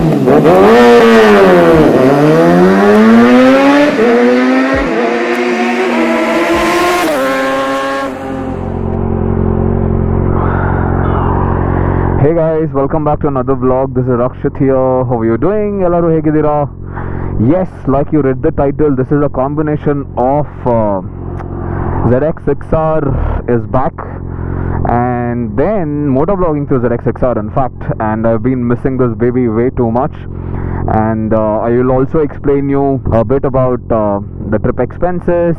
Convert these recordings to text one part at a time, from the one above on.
Hey guys, welcome back to another vlog. This is Rakshit here. How are you doing? Ellaru hegidira? Yes, like you read the title, this is a combination of ZX6R is back and then motovlogging through ZX6R in fact, and I've been missing this baby way too much, and I will also explain you a bit about the trip expenses,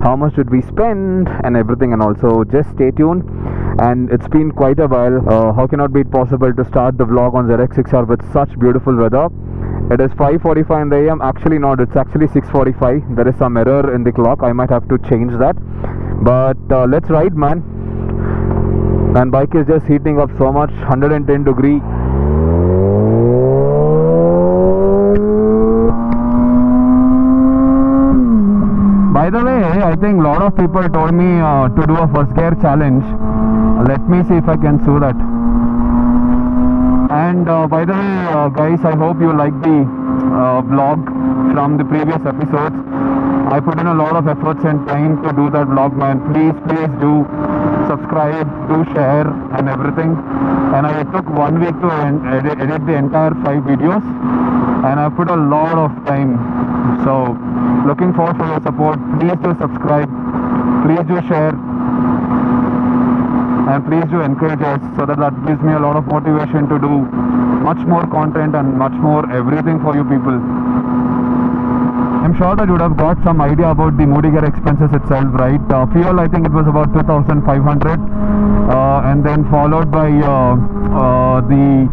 how much did we spend and everything, and also just stay tuned. And it's been quite a while. How can it be possible to start the vlog on ZX6R with such beautiful weather? It is 5:45 in the AM. Actually not, it's actually 6:45. There is some error in the clock. I might have to change that, but let's ride, man. And bike is just heating up so much. 110 degree. By the way, I think a lot of people told me to do a first gear challenge. Let me see if I can do that. And by the way, guys, I hope you like the vlog from the previous episodes. I put in a lot of efforts and time to do that vlog, man. Please do subscribe, do share and everything. And I took 1 week to edit the entire 5 videos, and I put a lot of time. So looking forward for your support. Please do subscribe, please do share, and please do encourage us, so that gives me a lot of motivation to do much more content and much more everything for you people. I'm sure that you would have got some idea about the Mudigere expenses itself, right? Fuel, I think it was about 2,500, and then followed by the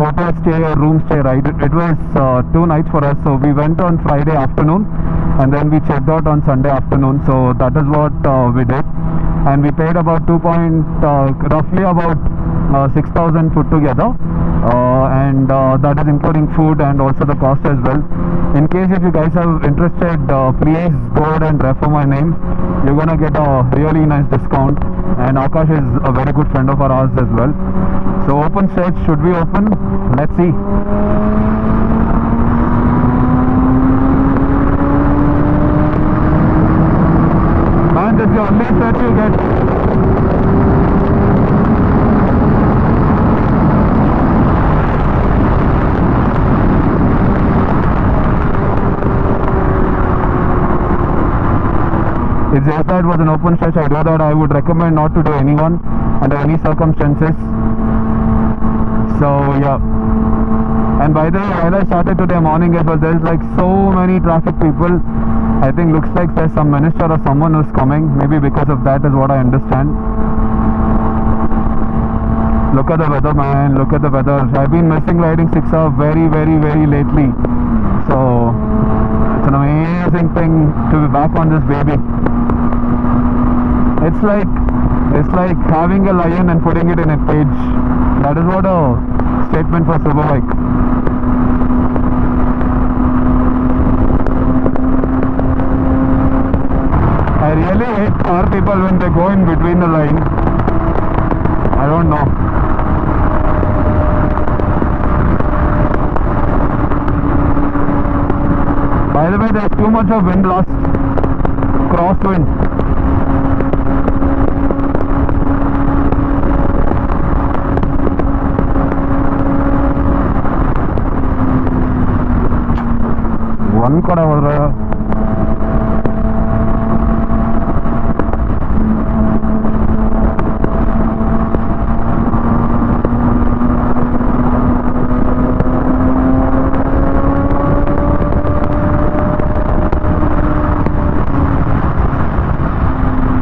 hotel stay or room stay, right? It was 2 nights for us. So we went on Friday afternoon and then we checked out on Sunday afternoon. So that is what we did, and we paid about roughly about 6,000 put together, and that is including food and also the cost as well. In case if you guys are interested, please go ahead and refer my name. You're gonna get a really nice discount, and Akash is a very good friend of ours as well. So open stretch, should we open? Let's see. Man, this is the only stretch you get. It's just that it was an open stretch. I know that I would recommend not to do anyone under any circumstances. So yeah. And by the way, while I started today morning as well, there's like so many traffic people. I think looks like there's some minister or someone who's coming. Maybe because of that is what I understand. Look at the weather, man. Look at the weather. I've been missing riding 6R very lately. So it's an amazing thing to be back on this baby. It's like having a lion and putting it in a cage. That is what a statement for Superbike. I really hate car people when they go in between the line. I don't know. By the way, there's too much of wind loss. Crosswind. One could have.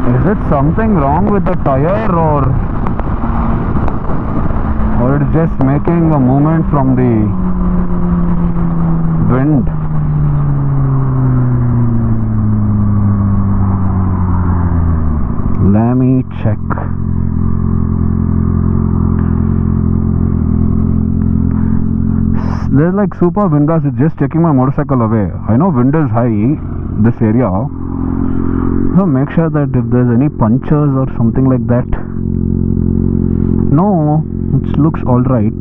Is it something wrong with the tire, or it's just making a movement from the wind? Let me check. There's like super wind blast. It's just taking my motorcycle away. I know wind is high this area, so make sure that if there's any punctures or something like that. No, it looks alright.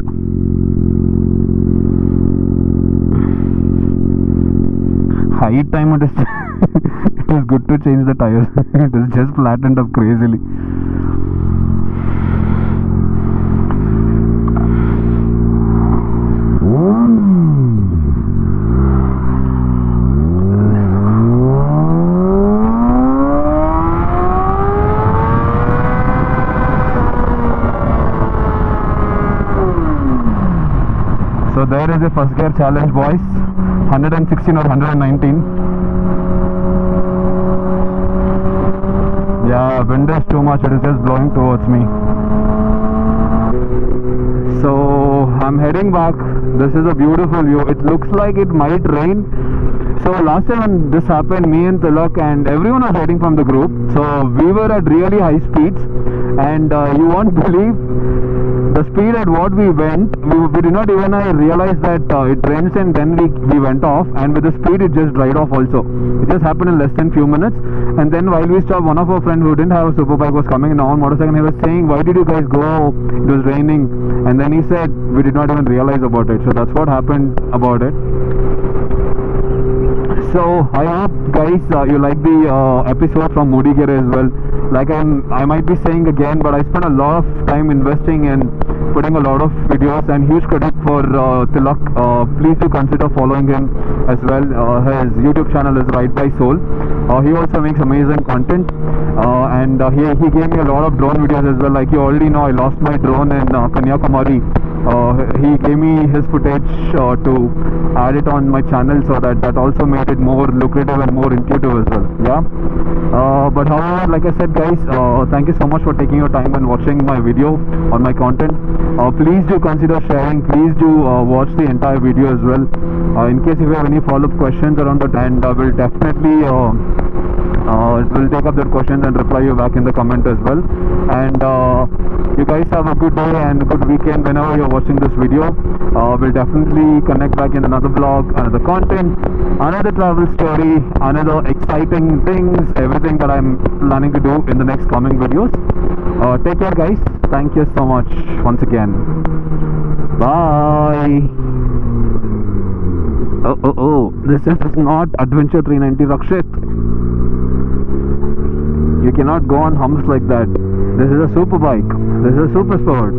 night time it is it is good to change the tires. It is just flattened up crazily. So there is a first gear challenge, boys. 116 or 119. Yeah, wind is too much, it is just blowing towards me. So I'm heading back. This is a beautiful view. It looks like it might rain. So last time when this happened, me and Tilak and everyone was heading from the group. So we were at really high speeds, and you won't believe the speed at what we went. We did not even realize that it rains, and then we went off, and with the speed it just dried off also. It just happened in less than few minutes. And then while we stopped, one of our friends who didn't have a superbike was coming in on motorcycle, and he was saying, why did you guys go? It was raining. And then he said, we did not even realize about it. So that's what happened about it. So I hope guys you like the episode from Mudigere as well. Like I might be saying again, but I spent a lot of time investing in putting a lot of videos, and huge credit for Tilak. Please do consider following him as well. His YouTube channel is Ride by Soul. He also makes amazing content, and he gave me a lot of drone videos as well. Like you already know, I lost my drone in Kanyakumari. He gave me his footage to add it on my channel, so that also made it more lucrative and more intuitive as well. Yeah. But however, like I said guys, thank you so much for taking your time and watching my video on my content. Please do consider sharing. Please do watch the entire video as well. In case if you have any follow-up questions around that, and we'll definitely we'll take up their questions and reply you back in the comment as well. And you guys have a good day and a good weekend whenever you're watching this video. We'll definitely connect back in another vlog, another content, another travel story, another exciting things, everything that I'm planning to do in the next coming videos. Take care guys. Thank you so much once again. Bye. Oh, this is not Adventure 390 Rakshit. You cannot go on humps like that. This is a super bike. This is a super sport.